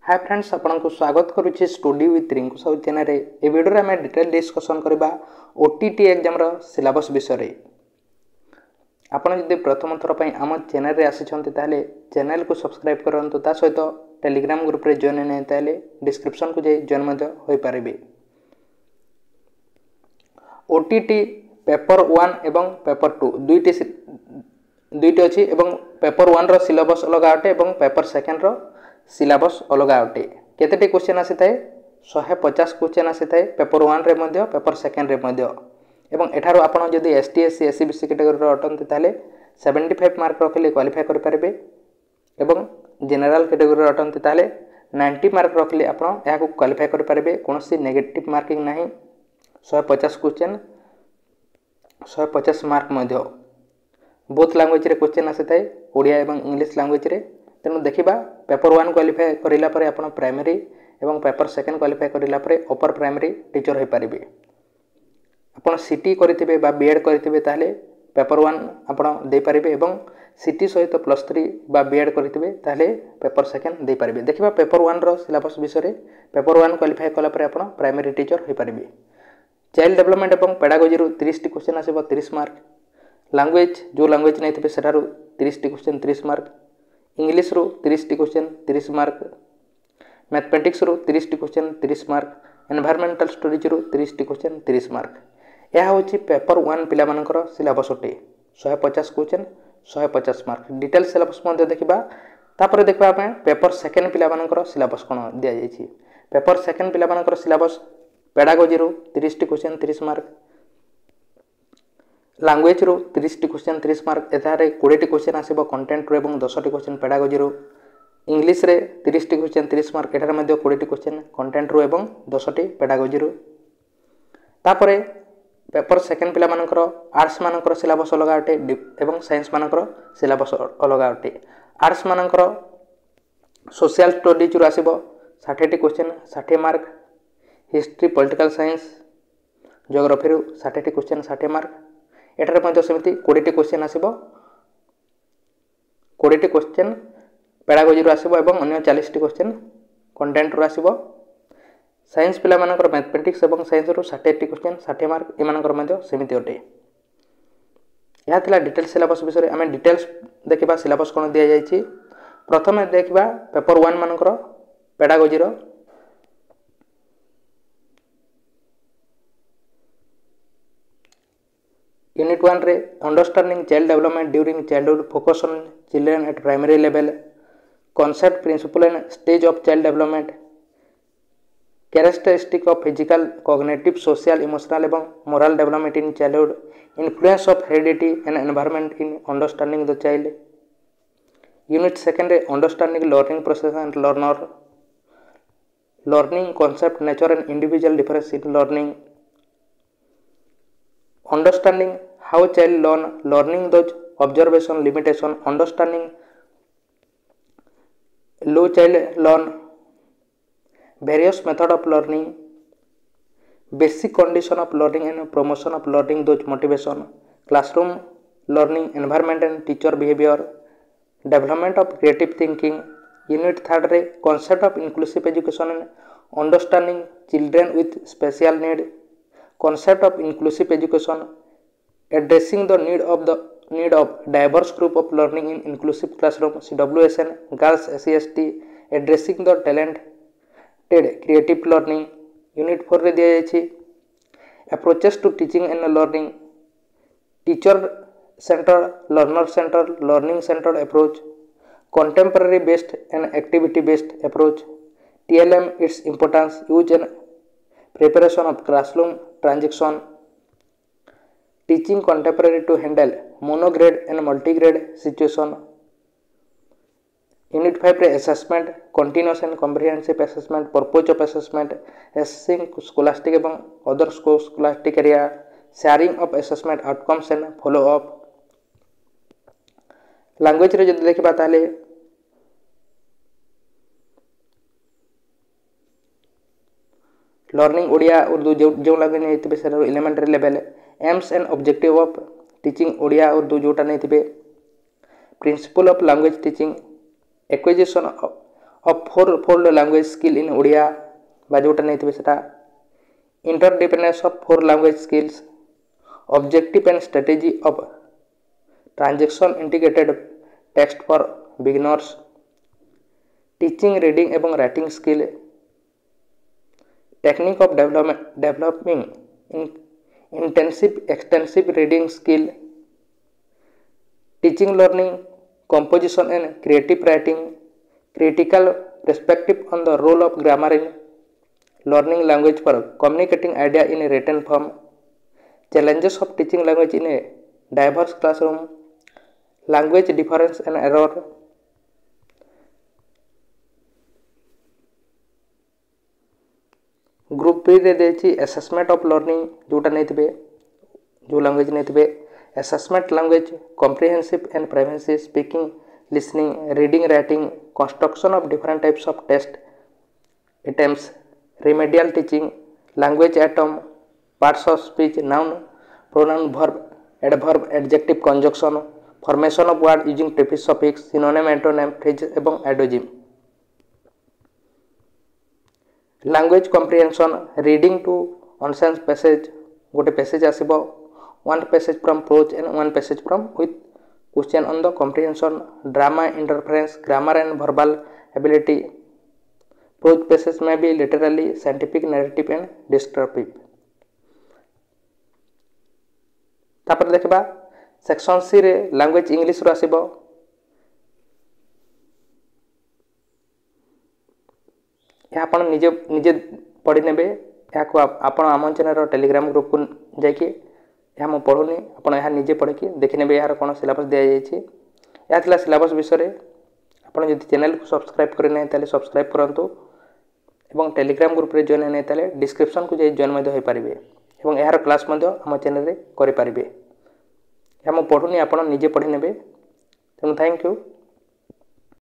हाय friends, आपको स्वागत करुच्ची study with Rinku Sahu channel. ए वीडियो में डिटेल डिस्कसन करबा ओटीटी एग्जाम रो सिलेबस विषय। आपन जदि प्रथम थर पई आम चैनल रे आसीछन्ते ताले चैनल को सब्सक्राइब करंतु, ता सहित टेलीग्राम ग्रुप रे जॉइन नै ताले डिस्क्रिप्शन को जाई जॉइन मध्य होई पारिबे। ओटीटी पेपर 1 एवं पेपर 2 दुईटी अछि एवं पेपर 1 रो सिलेबस अलग आटे एवं पेपर 2 रो सिलेबस अलग आटे। केतेटी क्वेश्चन आसी थाए 150 क्वेश्चन आसी थाए पेपर 1 रे मध्य पेपर 2 रे मध्य एवं एठारो आपण जदि ST SC SC BC category रो अटंते ताले 75 मार्क रखले क्वालिफाई कर पारिबे एवं जनरल कैटेगरी रो अटंते ताले 90 मार्क रखले आपण या को क्वालिफाई कर पारिबे। कोनोसी नेगेटिव मार्किंग नाही। 150 क्वेश्चन 150 मार्क मध्य बोथ लैंग्वेज रे क्वेश्चन आसी थाए ओडिया एवं इंग्लिश लैंग्वेज रे। तेणु देखा पेपर 1 क्वालिफाई करिला परे आपण प्राइमरी एवं पेपर 2 क्वालिफाई करिला परे अपर प्राइमरी टीचर होई पारिबे। आपण सीटी करथिबे बा बीएड करथिबे ताले पेपर 1 आपण दे पारिबे एवं सीटी सहित +3 बा बीएड करथिबे ताले पेपर 2 दे पारिबे। देखिबा पेपर 1 रो सिलेबस विषय पेपर 1 क्वालिफाई कला परे आपण प्राइमरी टीचर होई पारिबे। चाइल्ड डेवलपमेंट एवं पेडागोजी रु 30 टी क्वेश्चन आसीबो 30 मार्क। लैंग्वेज जो लैंग्वेज नै थिबे सेटारु 30 टी क्वेश्चन 30 मार्क। इंग्लिश रू 30 टी क्वेश्चन 30 मार्क। मैथमेटिक्स रू 30 टी क्वेश्चन 30 मार्क। एनवायरमेंटल स्टडीज रू 30 टी क्वेश्चन 30 मार्क। यह होची पेपर 1 पिला मानकर सिलेबस अटे। 150 क्वेश्चन 150 मार्क। डिटेल सिलेबस मध्ये देखिबा तापर देखबा आपण पेपर 2 पिला मानकर सिलेबस कोन दिया जायछि। पेपर 2 पिला मानकर सिलेबस पेडागोजी रू 30 टी क्वेश्चन 30 मार्क। लैंग्वेज रू 30 टी क्वेश्चन 30 मार्क। एथारे 20 टी क्वेश्चन आसीबो कंटेंट रू एवं 10 टी क्वेश्चन पेडागोजी रू। इंग्लिश रे 30 टी क्वेश्चन 30 मार्क। एथारे मध्ये 20 टी क्वेश्चन कंटेंट रू एवं 10 टी पेडागोजी रू। तापरे पेपर 2 पिला मानकर आर्ट्स मानकर सिलेबस अलग आटे एवं साइंस मानकर सिलेबस अलग आटे। आर्ट्स मानकर सोशल स्टडीज रू आसीबो 60 T question 60 mark. History political science geography रू 60 टी क्वेश्चन 60 मार्क। एठारे मध्ये समिति 20 टी क्वेश्चन आसीबो 20 टी क्वेश्चन पेडागोजी रू आसीबो एवं अन्य 40 टी क्वेश्चन कंटेंट रू आसीबो। साइंस पिला मानकर मैथमेटिक्स एवं साइंस रू 60 टी क्वेश्चन 60 मार्क ए मानकर मध्ये समिति अटे। या थिला डिटेल सिलेबस विषय आमे डिटेल्स देखिबा सिलेबस कोन दिया जायछि। प्रथमे देखिबा पेपर 1 मानकर पेडागोजी रो यूनिट 1 रे understanding child development during childhood focus on children at primary level concept principle and stage of child development characteristic of physical cognitive social emotional एवं moral development in childhood influence of heredity and environment in understanding the child. Unit 2 रे understanding learning process and learner learning concept nature and individual difference in learning understanding how child learn learning those observation limitation understanding low child learn various method of learning basic condition of learning and promotion of learning those motivation classroom learning environment and teacher behavior development of creative thinking। unit 3 रे concept of inclusive education and understanding children with special need concept of inclusive education addressing the need of diverse group of learning in inclusive classroom CWSN girls SC/ST addressing the talented creative learning। unit 4 रे दिया जायछि approaches to teaching and learning teacher centered learner centered learning centered approach contemporary based and activity based approach TLM its importance use and preparation of classroom transition teaching contemporary to handle monograde and multigrade situation। unit 5 रे assessment continuous and comprehensive assessment purpose of assessment assessing scholastic एवं other scholastic area sharing of assessment outcomes and follow up। language रे जदि देखिबा ताले learning Odia Urdu जो language नहीं थे sir elementary level AIIMS and objective of teaching Odia Urdu जोटा नहीं थे principle of language teaching acquisition of fourfold language skill in Odia বা যেটা নেইতিবে সেটা interdependence of four language skills objective and strategy of transaction integrated text for beginners teaching reading এবং writing skill technique of developing intensive extensive reading skill teaching learning composition and creative writing critical perspective on the role of grammar in learning language for communicating idea in a written form challenges of teaching language in a diverse classroom language difference and error group B रे देछि assessment of learning जोटा नेथिबे जो language नेथिबे assessment language comprehensive and preventive speaking listening reading writing construction of different types of test attempts remedial teaching language item parts of speech noun pronoun verb adverb adjective conjunction formation of word using prefix suffix synonym antonym phrase एवं idiom language comprehension reading to nonsense passage गोटे passage आसीबो one passage from prose and one passage from with question on the comprehension drama interference grammar and verbal ability prose passage may be literally scientific narrative and descriptive तापर देखबा section C रे language English रो आसीबो आपण निजे निजे पढ़ी नेबे याको आपण आम चैनल टेलीग्राम ग्रुप को जाकि यहाँ मुझे पढ़ुनी आपण यहाँ निजे पढ़ कि देखि नेबे यार कौन सिलेबस दिया जायछि या थिला सिलेबस विषय आपण जदि चैनल को सब्सक्राइब करे नै ताले सब्सक्राइब करंतु एवं टेलीग्राम ग्रुप रे जॉइन नै ताले डिस्क्रिप्शन को जाई जॉइन मध्ये होई परिबे एवं यार क्लास मध्ये हम चैनल रे करि परिबे या मु पढ़ुनी आपण निजे पढ़ी नेबे तेनु थैंक यू।